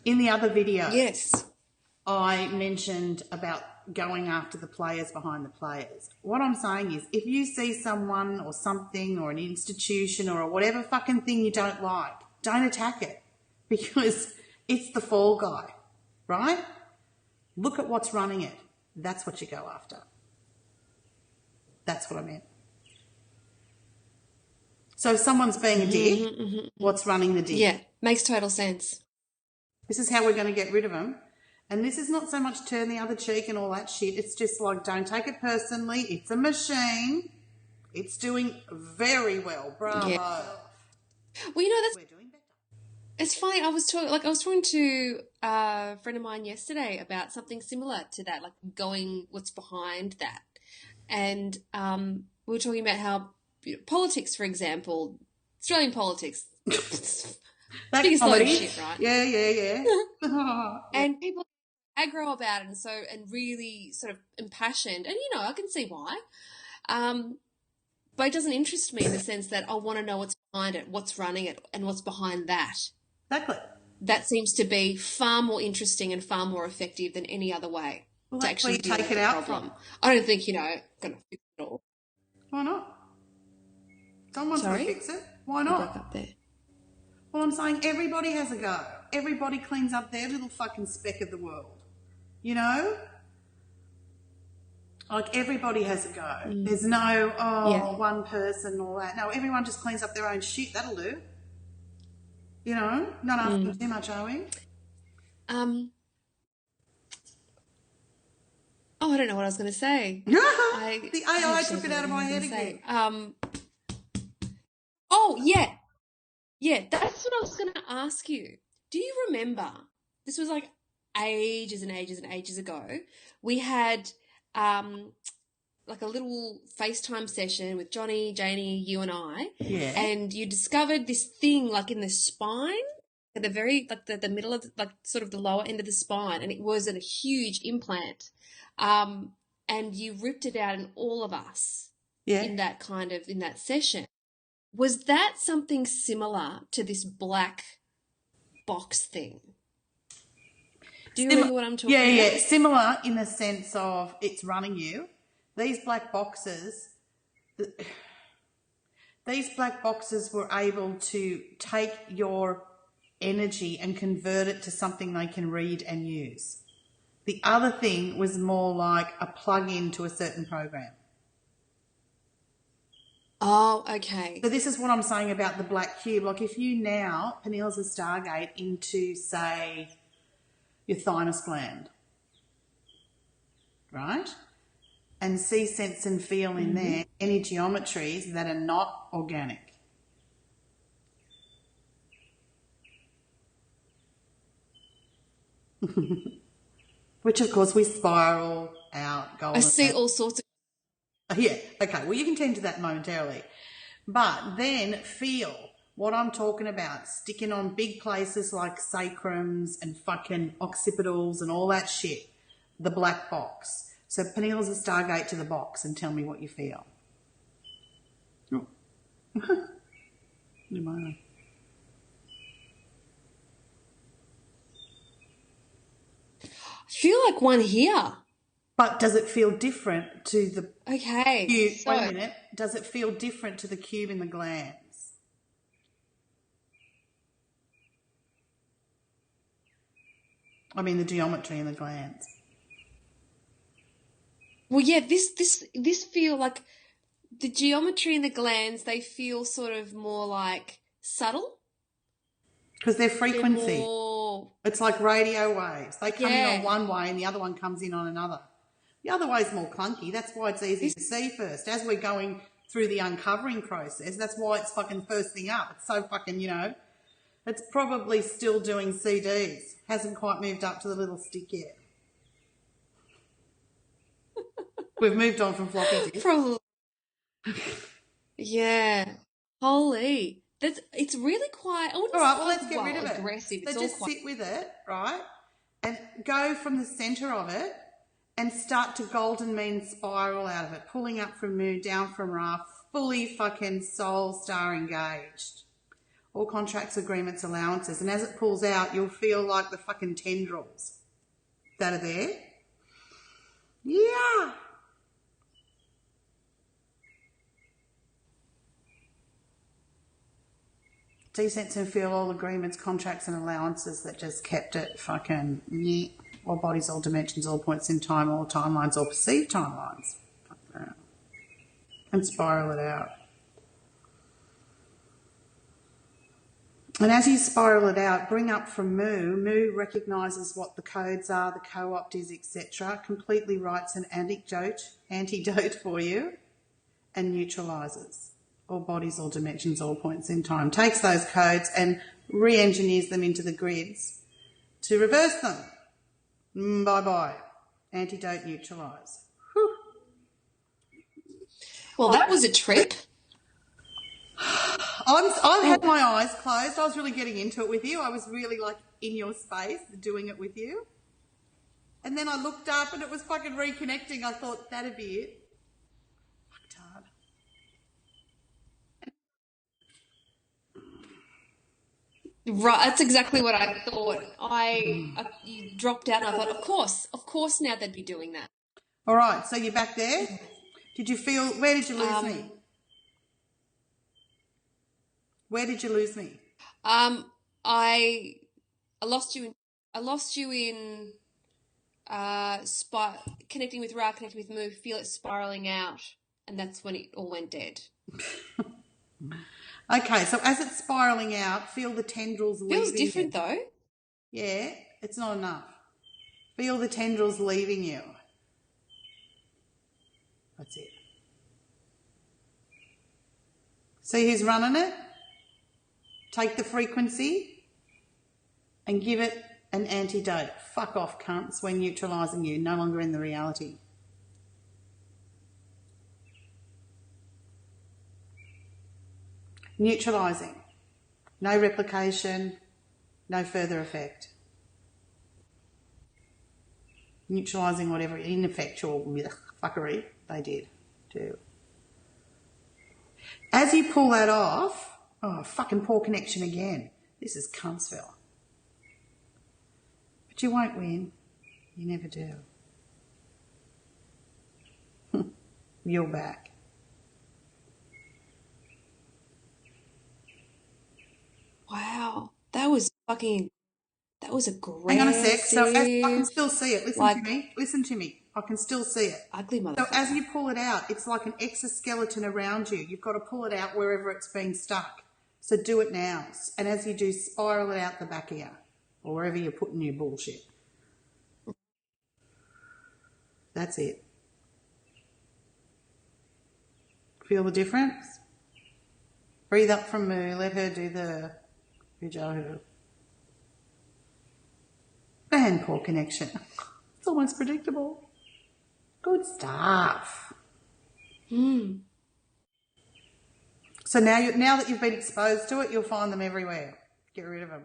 In the other video, Yes. I mentioned about going after the players behind the players. What I'm saying is, if you see someone or something or an institution or whatever fucking thing you don't like, don't attack it because it's the fall guy, right? Look at what's running it. That's what you go after. That's what I meant. So if someone's being a dick, what's running the dick? Yeah, makes total sense. This is how we're going to get rid of them. And this is not so much turn the other cheek and all that shit. It's just like, don't take it personally. It's a machine. It's doing very well. Bravo. Yeah. Well, you know, that's, We're doing better. it's funny. I was talking to a friend of mine yesterday about something similar to that, like going what's behind that. And we were talking about how politics, for example, Australian politics, That biggest load of comedy. shit, right? Yeah. And people aggro about it and really sort of impassioned. And, you know, I can see why. But it doesn't interest me in the sense that I want to know what's behind it, what's running it, and what's behind that. Exactly. That seems to be far more interesting and far more effective than any other way Well, to that's where actually you deal take with it the out problem. from. I don't think, going to fix it all. Why not? Someone's going to Sorry? fix it. Why I not? broke up there. Well, I'm saying everybody has a go. Everybody cleans up their little fucking speck of the world. You know? Like, everybody has a go. There's no, one person or that. No, everyone just cleans up their own shit. That'll do. You know? Not asking too much, are we? Oh, I don't know what I was going to say. The AI actually took it don't out of know my what I head was gonna again. say. Oh, yeah. Yeah, that's what I was going to ask you. Do you remember? This was like ages and ages and ages ago. We had like a little FaceTime session with Johnny, Janie, you and I. Yeah. And you discovered this thing like in the spine, at the very, like the middle of, like sort of the lower end of the spine. And it was a huge implant. And you ripped it out in all of us in that session. Was that something similar to this black box thing? Do you remember what I'm talking about? Yeah. Similar in the sense of it's running you. These black boxes were able to take your energy and convert it to something they can read and use. The other thing was more like a plug-in to a certain program. Oh, okay. So this is what I'm saying about the black cube. Like if you now Peniel's a Stargate into, say, your thymus gland, right? And see, sense and feel in there any geometries that are not organic. Which, of course, we spiral out, go on. I see all sorts of... Yeah, okay. Well, you can tend to that momentarily. But then feel what I'm talking about, sticking on big places like sacrums and fucking occipitals and all that shit, the black box. So Peniel's a Stargate to the box and tell me what you feel. Oh. I feel like one here. But does it feel different to the Okay. cube? So, Wait a minute. Does it feel different to the cube in the glands? I mean the geometry in the glands. well, yeah, this feel like the geometry in the glands, they feel sort of more like subtle. Because they're They're frequency. more... It's like radio waves. They come in Yeah. on one way and the other one comes in on another. The other way's more clunky. That's why it's easy to see first. As we're going through the uncovering process, that's why it's fucking first thing up. It's so fucking, it's probably still doing CDs. Hasn't quite moved up to the little stick yet. We've moved on from floppy disks. Probably. Yeah. Holy. It's really quite... I wouldn't All right, say, well, let's get rid of it. aggressive. So It's all just quite... sit with it, right? And go from the centre of it and start to golden mean spiral out of it, pulling up from Moon, down from Ra, fully fucking soul star engaged. all contracts, agreements, allowances. And as it pulls out, you'll feel like the fucking tendrils that are there. Yeah. Desense and feel all agreements, contracts and allowances that just kept it fucking, yeah. All bodies, all dimensions, all points in time, all timelines, all perceived timelines. Fuck that. And spiral it out. And as you spiral it out, bring up from Mu. Mu recognises what the codes are, the co-opt is, etc. Completely writes an antidote for you and neutralises all bodies, all dimensions, all points in time. Takes those codes and re-engineers them into the grids to reverse them. Bye-bye. Antidote, neutralise. Whew. Well, that was a trip. I've had my eyes closed. I was really getting into it with you. I was really like in your space doing it with you. And then I looked up and it was fucking reconnecting. I thought that'd be it. Fucked hard. Right, that's exactly what I thought. You dropped out and I thought, of course now they'd be doing that. All right, so you're back there. Did you feel, where did you lose me? Where did you lose me? I lost you in connecting with Ra, connecting with Mu, feel it spiraling out, and that's when it all went dead. Okay, so as it's spiraling out, feel the tendrils leaving. Feels different though. Yeah, it's not enough. Feel the tendrils leaving you. That's it. See who's running it? Take the frequency and give it an antidote. Fuck off, cunts. We're neutralising you. No longer in the reality. Neutralising. No replication. No further effect. Neutralising whatever ineffectual fuckery they did do. As you pull that off, oh, fucking poor connection again. This is Cuntsville. But you won't win. You never do. You're back. Wow. That was a great. Hang on a sec. So as, I can still see it. Listen to me. I can still see it. Ugly motherfucker. So as you pull it out, it's like an exoskeleton around you. You've got to pull it out wherever it's been stuck. So do it now. And as you do, spiral it out the back of you or wherever you're putting your bullshit. That's it. Feel the difference? Breathe up from Mu. Let her do the Hujahu. And poor connection. It's almost predictable. Good stuff. So now that you've been exposed to it, you'll find them everywhere. Get rid of them.